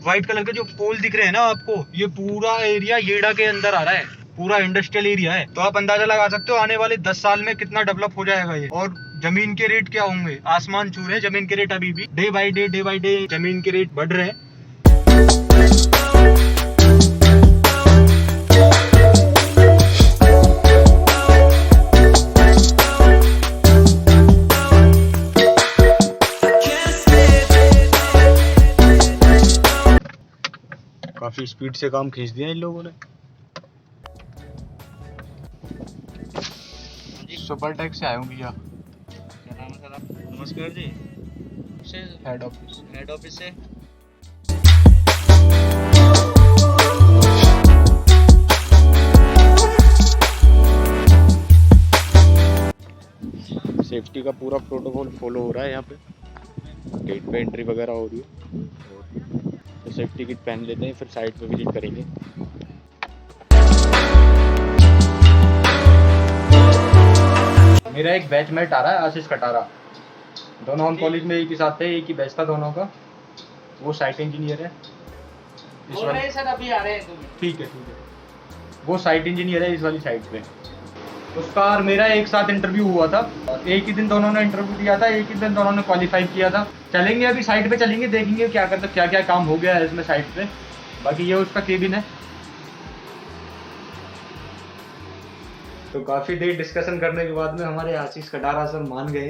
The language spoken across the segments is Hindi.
व्हाइट कलर के जो पोल दिख रहे हैं ना आपको, ये पूरा एरिया येड़ा के अंदर आ रहा है, पूरा इंडस्ट्रियल एरिया है। तो आप अंदाजा लगा सकते हो आने वाले 10 साल में कितना डेवलप हो जाएगा ये। और जमीन के रेट क्या होंगे, आसमान छू रहे हैं जमीन के रेट। अभी भी डे बाय डे जमीन के रेट बढ़ रहे हैं। काफी स्पीड से काम खींच दिया इन लोगों ने। सुपरटेक से आए हूँ भैया। क्या नाम है सर आप? नमस्कार जी। हेड ऑफिस से। सेफ्टी का पूरा प्रोटोकॉल फॉलो हो रहा है यहाँ पे। गेट पे एंट्री वगैरह हो रही है, तो सेफ्टी किट पहन लेते हैं, फिर साइट पे विजिट करेंगे। मेरा एक बैचमेट आ रहा है, आशीष कटारा। दोनों हम कॉलेज में एक ही साथ थे, एक ही बैच था दोनों का। वो साइट इंजीनियर है। बोल रहे हैं सर अभी आ रहे हैं तुम्हें। ठीक है। वो साइट इंजीनियर है इस वाली साइट पे। उसका और मेरा एक साथ इंटरव्यू हुआ था। एक ही दिन दोनों ने इंटरव्यू दिया था, एक ही दिन दोनों ने क्वालिफाई किया था। चलेंगे अभी साइट पे, चलेंगे देखेंगे क्या करते, क्या काम हो गया है इसमें साइट पे। बाकी ये उसका केबिन है। तो काफी देर डिस्कशन करने के बाद में हमारे आशीष कटारा सर मान गए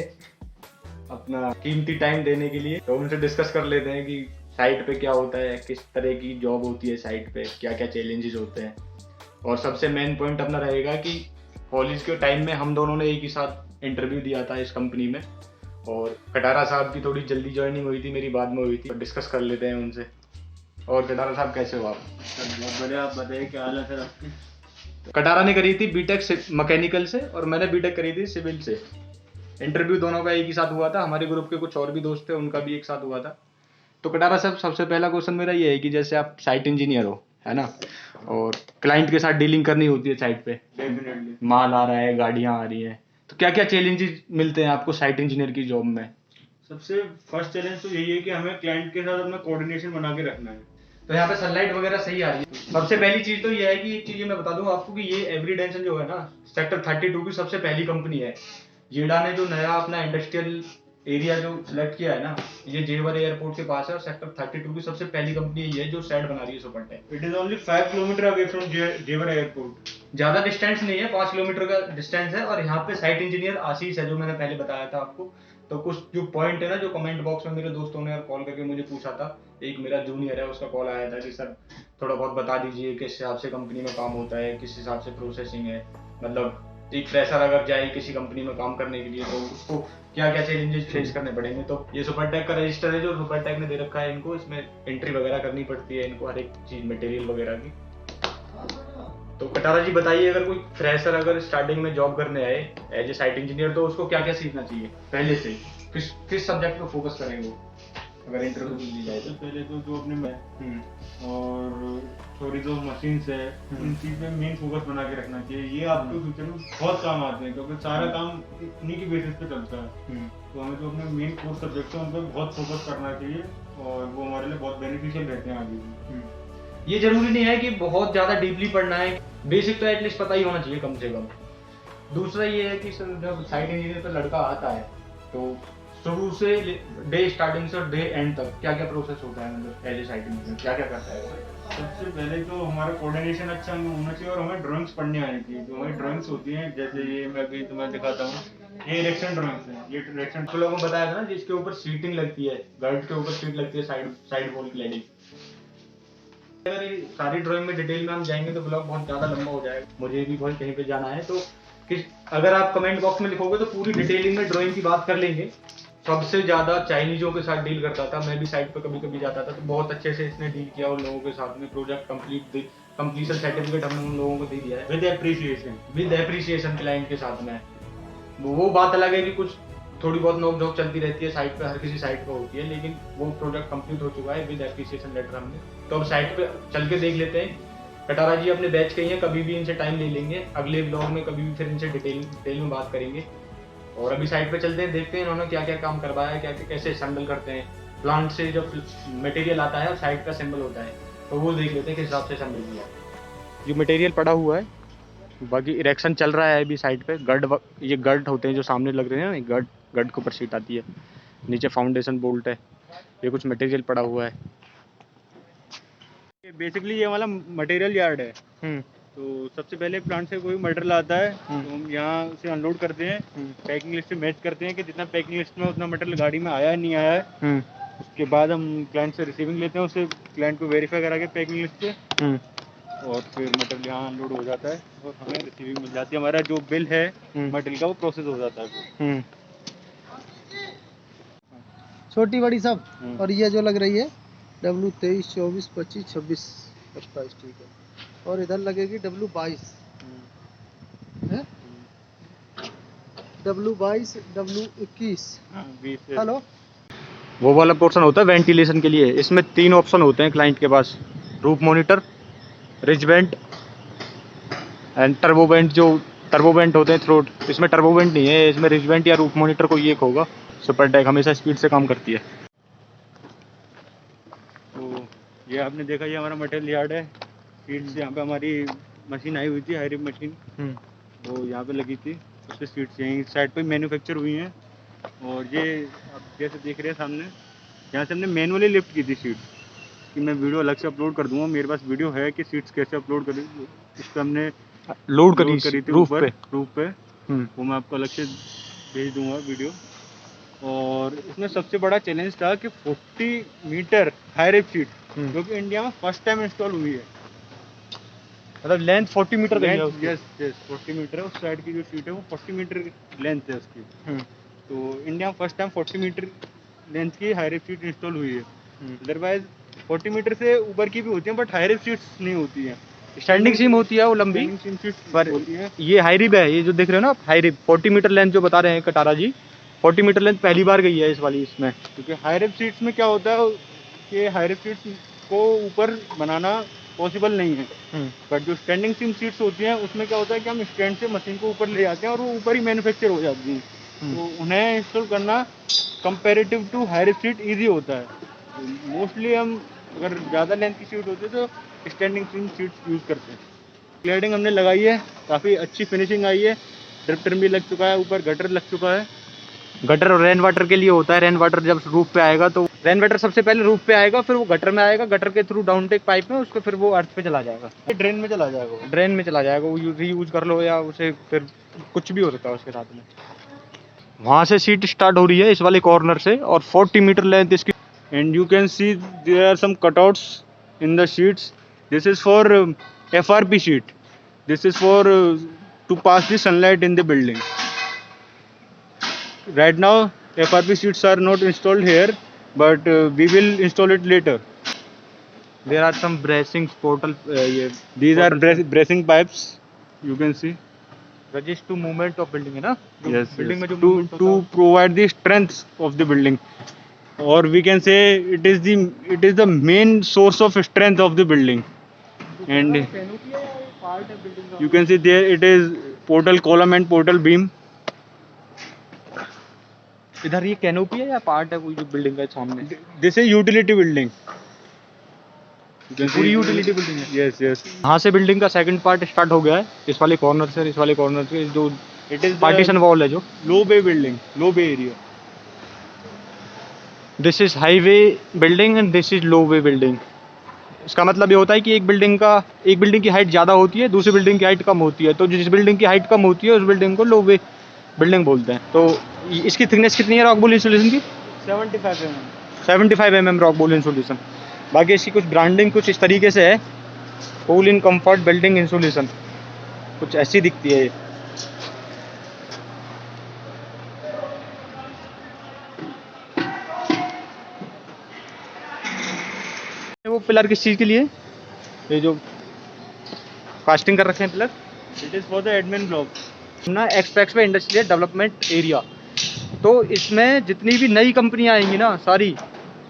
अपना कीमती टाइम देने के लिए। तो उनसे डिस्कस कर लेते हैं कि साइट पे क्या होता है, किस तरह की जॉब होती है साइट पे, क्या क्या चैलेंजेस होते हैं। और सबसे मेन पॉइंट अपना रहेगा कि कॉलेज के टाइम में हम दोनों ने एक ही साथ इंटरव्यू दिया था इस कंपनी में, और कटारा साहब की थोड़ी जल्दी ज्वाइनिंग हुई थी, मेरी बाद में हुई थी। तो डिस्कस कर लेते हैं उनसे। और कटारा साहब कैसे हो आप? बहुत बढ़िया, आप बताइए क्या हाल है सर आपकी? कटारा ने करी थी बीटेक मैकेनिकल से और मैंने बीटेक करी थी सिविल से। इंटरव्यू दोनों का एक ही साथ हुआ था। हमारे ग्रुप के कुछ और भी दोस्त थे, उनका भी एक साथ हुआ था। तो कटारा साहब, सबसे पहला क्वेश्चन मेरा ये है कि जैसे आप साइट इंजीनियर हो, है ना, और क्लाइंट के साथ डीलिंग करनी होती है साइट पे, डेफिनेटली माल आ रहा है, गाड़ियां आ रही हैं, तो क्या क्या चैलेंजेस मिलते हैं आपको साइट इंजीनियर की जॉब में? सबसे फर्स्ट चैलेंज तो यही है कि हमें क्लाइंट के साथ अपना कोऑर्डिनेशन बना के रखना है। तो यहाँ पे सनलाइट वगैरह सही आ रही है। सबसे पहली चीज तो ये है कि एक चीज मैं बता दूं आपको कि ये एवरीडेंसन जो है ना, सेक्टर 32 की सबसे पहली कंपनी है। येड़ा ने जो नया अपना इंडस्ट्रियल एरिया जो सिलेक्ट किया है ना, ये जेवर एयरपोर्ट के पास है, और सेक्टर 32 की सबसे पहली कंपनी यही है जो साइट बना रही है Supertech. It is only 5 kilometre away from जेवर एयरपोर्ट। ज्यादा डिस्टेंस नहीं है, 5 किलोमीटर का डिस्टेंस है। और यहाँ पे साइट इंजीनियर आशीष है, जो मैंने पहले बताया था आपको। तो कुछ जो पॉइंट है ना, जो कमेंट बॉक्स में मेरे दोस्तों ने कॉल करके मुझे पूछा था, एक मेरा जूनियर है, उसका कॉल आया था कि सर थोड़ा बहुत बता दीजिए किस हिसाब से कंपनी में काम होता है, किस हिसाब से प्रोसेसिंग है। मतलब एक फ्रेशर अगर जाए किसी कंपनी में काम करने के लिए तो उसको क्या क्या चैलेंजेस फेस करने पड़ेंगे। तो ये सुपरटेक का रजिस्टर है जो सुपरटेक ने दे रखा है इनको, इसमें एंट्री वगैरह करनी पड़ती है इनको, हर एक चीज मटेरियल वगैरह की। तो कटारा जी बताइए, अगर कोई फ्रेशर अगर स्टार्टिंग में जॉब करने आए एज ए साइट इंजीनियर, तो उसको क्या क्या सीखना चाहिए पहले से? किस सब्जेक्ट पे फोकस करेंगे वो अगर इंटरव्यू ली जाए तो? पहले तो जो अपने और थोड़ी जो मशीन्स है इन चीज पे मेन फोकस बना के रखना चाहिए। ये आपके फ्यूचर में बहुत काम आते हैं, क्योंकि सारा काम इन्हीं की बेसिस पे चलता है। तो हमें जो अपने मेन कोर्स सब्जेक्ट है उन पर बहुत फोकस करना चाहिए, और वो हमारे लिए बहुत बेनिफिशियल रहते हैं आगे भी। ये जरूरी नहीं है कि बहुत ज्यादा डीपली पढ़ना है, बेसिक तो एटलीस्ट पता ही होना चाहिए कम से कम। दूसरा ये है कि जब साइट इंजीनियर पे लड़का आता है तो शुरू से डे स्टार्टिंग से डे एंड तक क्या क्या प्रोसेस होता है, मतलब एज ए साइट इंजीनियर क्या क्या करता है? सबसे पहले तो हमारा कोऑर्डिनेशन अच्छा होना चाहिए, और हमें ड्राइंग्स पढ़नी आनी चाहिए। जो हमारी ड्राइंग्स होती हैं, जैसे ये मैं अभी तुम्हें दिखाता हूँ, ये इरेक्शन ड्राइंग्स है। ये इरेक्शन तो लोगों को बताया था ना, जिसके ऊपर सीटिंग लगती है, गर्ड के ऊपर सीट लगती है, साइड वॉल क्लैडिंग। अगर ये सारी ड्राइंग में डिटेल में हम जाएंगे तो ब्लॉग बहुत ज्यादा लंबा हो जाएगा, मुझे भी बहुत कहीं पे जाना है। तो अगर आप कमेंट बॉक्स में लिखोगे तो पूरी डिटेलिंग में ड्राइंग की बात कर लेंगे। सबसे ज्यादा चाइनीजों के साथ डील करता था, मैं भी साइट पे कभी कभी जाता था, तो बहुत अच्छे से इसने डील किया उन लोगों के साथ में। प्रोजेक्ट कंप्लीशन सर्टिफिकेट हमने उन लोगों को दे दिया है विद एप्रिसिएशन क्लाइंट के साथ में। वो बात अलग है कि कुछ थोड़ी बहुत नोक झोंक चलती रहती है साइट पे, हर किसी साइट पे होती है, लेकिन वो प्रोजेक्ट कंप्लीट हो चुका है विद एप्रिसिएशन लेटर हमने। तो अब साइट पे चल के देख लेते हैं। कटारा जी अपने बैच के ही हैं, कभी भी इनसे टाइम ले लेंगे, अगले ब्लॉग में कभी भी फिर इनसे डिटेल में बात करेंगे। और अभी साइट पे चलते हैं, देखते हैं इन्होंने क्या क्या काम करवाया है, क्या कैसे हैंडल करते हैं। प्लांट से जो मटेरियल आता है और साइड का सिंबल होता है, तो वो देख लेते हैं किस हिसाब से असेंबल किया है। ये मटेरियल पड़ा हुआ है, बाकी इरेक्शन चल रहा है अभी साइड पे। ये गर्ड होते हैं जो सामने लग रहे हैं ना, गर्ड के ऊपर शीट आती है, नीचे फाउंडेशन बोल्ट है, ये कुछ मटेरियल पड़ा हुआ है। बेसिकली ये वाला मटेरियल यार्ड है। तो सबसे पहले प्लांट से कोई मटेरियल आता है तो हम यहाँ से अनलोड करते हैं, पैकिंग लिस्ट से मैच करते हैं कि जितना पैकिंग लिस्ट में उतना मटेरियल गाड़ी में आया नहीं आया है। उसके बाद हम क्लाइंट से रिसीविंग लेते हैं, उससे क्लाइंट को वेरीफाई करा के पैकिंग लिस्ट से, और फिर मटेरियल यहाँ अनलोड हो जाता है और हमें रिसीविंग मिल जाती है। हमारा जो बिल है मटेरियल का वो प्रोसेस हो जाता है। छोटी बड़ी सब। और ये जो लग रही है W23, 24, 25, 26, 27, ठीक है। और इधर लगेगी W22 है, W22, W21। हेलो, वो वाला पोर्शन होता है वेंटिलेशन के लिए। इसमें 3 ऑप्शन होते हैं क्लाइंट के पास, roof monitor, ridge vent and turbo vent. जो टर्बो वेंट होते हैं थ्रोट, इसमें टर्बो वेंट नहीं है, इसमें रिज वेंट या रूफ मॉनिटर कोई एक होगा। सुपर टैक हमेशा स्पीड से काम करती है। तो ये आपने देखा, ये हमारा मटेरियल यार्ड है। सीट्स यहाँ पे हमारी मशीन आई हुई थी, हाई रिप मशीन, वो यहाँ पे लगी थी। उससे सीट्स यहीं साइड पे मैन्युफैक्चर हुई हैं। और ये आप जैसे देख रहे हैं सामने, यहाँ से हमने मैनुअली लिफ्ट की थी सीट्स कि मैं वीडियो अलग से अपलोड कर दूंगा। मेरे पास वीडियो है कि सीट्स कैसे अपलोड करी, इस पर हमने लोड करी थी रूफ ऊपर पे। रूफ पे। वो मैं आपको अलग से भेज दूंगा वीडियो। और इसमें सबसे बड़ा चैलेंज था कि 40 मीटर हाई रिप सीट, जो कि इंडिया में फर्स्ट टाइम इंस्टॉल हुई है। मतलब लेंथ 40 मीटर का है उसकी। यस 40 मीटर है। उस साइड की जो सीट है वो 40 मीटर लेंथ है उसकी। तो इंडिया में फर्स्ट टाइम 40 मीटर लेंथ की हाई रिप सीट इंस्टॉल हुई है। अदरवाइज 40 मीटर से ऊपर की भी होती है, बट हाई रिप सीट्स नहीं होती है। स्टैंडिंग सीम होती है वो लंबी, पर ये हाई रिप है। ये जो देख रहे हो ना आप, हाई रिप 40 मीटर लेंथ जो बता रहे हैं कटारा जी, 40 मीटर लेंथ पहली बार गई है इस वाली इसमें। क्योंकि हाई रिप सीट्स में क्या होता है कि हाई रिप सीट्स को ऊपर बनाना पॉसिबल नहीं है। बट जो स्टैंडिंग सीम सीट्स होती हैं उसमें क्या होता है कि हम स्टैंड से मशीन को ऊपर ले जाते हैं और वो ऊपर ही मैन्युफैक्चर हो जाती हैं। तो उन्हें इंस्टॉल करना comparative to high rip seat easy होता है। मोस्टली हम अगर ज़्यादा लेंथ की सीट होती है तो स्टैंडिंग सीम सीट्स यूज़ करते हैं। क्लैडिंग हमने लगाई है, काफ़ी अच्छी फिनिशिंग आई है। ड्रिप ट्रिम भी लग चुका है, ऊपर गटर लग चुका है। गटर और रेन वाटर के लिए होता है। रेन वाटर जब रूफ पे आएगा तो रेन वाटर सबसे पहले रूफ पे आएगा, फिर वो गटर में आएगा, गटर के थ्रू डाउन टेक पाइप में, उसको फिर वो अर्थ पे चला जाएगा, ड्रेन में चला जाएगा। ड्रेन में चला जाएगा। वो रीयूज कर लो या उसे फिर कुछ भी हो सकता है उसके साथ में। वहाँ से सीट स्टार्ट हो रही है इस वाले कॉर्नर से, और 40 मीटर लेंथ इसकी। And you can see there are some cutouts in the sheets. This is for FRP sheet. This is for to pass the sunlight in the building. Right now FRP sheets are not installed here, but we will install it later. There are some bracings portal. These are bracing pipes. You can see. Resist to movement of building है ना? Yes. Building में जो To movement होता है। provide the strength of the building. Or we can say it is the main source of strength of the building. And you can see there it is portal column and portal beam. इधर ये कैनोपी है या पार्ट है कोई जो बिल्डिंग का सामने? This is utility building. पूरी यूटिलिटी बिल्डिंग है। Yes. यहाँ से बिल्डिंग का सेकंड पार्ट स्टार्ट हो गया है, इस वाले कॉर्नर से। इस वाले कॉर्नर से जो It is पार्टीशन वॉल है जो low bay building, low bay area. This is highway building and this is low way building. इसका मतलब ये होता है कि एक बिल्डिंग की हाइट ज़्यादा होती है, दूसरी बिल्डिंग की हाइट कम होती है। तो जिस बिल्डिंग की हाइट कम होती है उस बिल्डिंग को लो वे बिल्डिंग बोलते हैं। तो इसकी थिकनेस कितनी है रॉक बोल इंसुलेशन की? 75 mm. 75 mm rock wool insulation. बाकी इसकी कुछ ब्रांडिंग कुछ इस तरीके से है, cool in comfort building insulation, कुछ ऐसी दिखती है ये। वो पिलर किस चीज़ के लिए? ये जो कास्टिंग कर रखे हैं pillar, It is for the admin block. ना express way industrial development area. तो इसमें जितनी भी नई कंपनियां आएंगी ना, सारी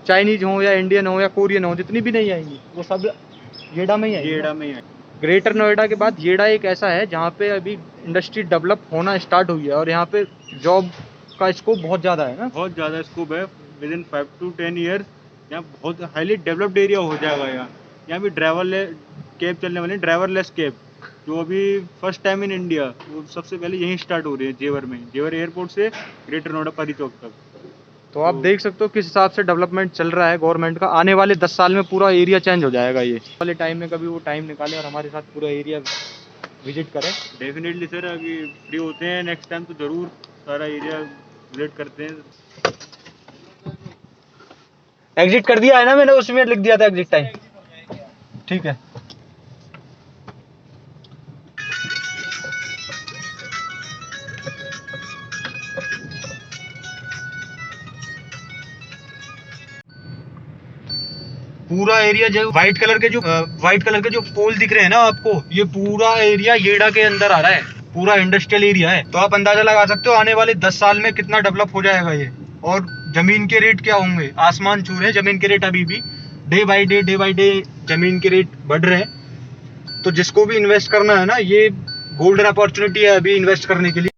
चाइनीज हो या इंडियन हो या कोरियन हो, जितनी भी नहीं आएंगी वो सब येड़ा में ही आएंगी। येड़ा में ही है। ग्रेटर नोएडा के बाद येड़ा एक ऐसा है जहाँ पे अभी इंडस्ट्री डेवलप होना स्टार्ट हुई है, और यहाँ पे जॉब का स्कोप बहुत ज़्यादा है ना। बहुत ज़्यादा स्कोप है। विद इन 5 to 10 ईयर्स यहाँ बहुत हाईली डेवलप्ड एरिया हो जाएगा। यहाँ भी कैब चलने वाली, ड्राइवरलेस कैब, जो अभी फर्स्ट टाइम इन इंडिया, वो सबसे पहले यहीं स्टार्ट हो रही है, जेवर में, जेवर एयरपोर्ट से ग्रेटर नोएडा परी चौक तक। तो आप देख सकते हो किस हिसाब से डेवलपमेंट चल रहा है गवर्नमेंट का। आने वाले 10 साल में पूरा एरिया चेंज हो जाएगा। ये वाले टाइम में कभी वो टाइम निकालें और हमारे साथ पूरा एरिया विजिट करें। डेफिनेटली सर, अभी फ्री होते हैं नेक्स्ट टाइम तो ज़रूर सारा एरिया विजिट करते हैं। एग्जिट कर दिया है ना मैंने, उसमें लिख दिया था एग्जिट टाइम। ठीक है। पूरा एरिया जो व्हाइट कलर के जो पोल दिख रहे हैं ना आपको, ये पूरा एरिया येड़ा के अंदर आ रहा है, पूरा इंडस्ट्रियल एरिया है। तो आप अंदाजा लगा सकते हो आने वाले 10 साल में कितना डेवलप हो जाएगा ये। और जमीन के रेट क्या होंगे, आसमान छू रहे हैं जमीन के रेट। अभी भी डे बाय डे जमीन के रेट बढ़ रहे हैं। तो जिसको भी इन्वेस्ट करना है ना, ये गोल्डन अपॉर्चुनिटी है अभी इन्वेस्ट करने के लिए।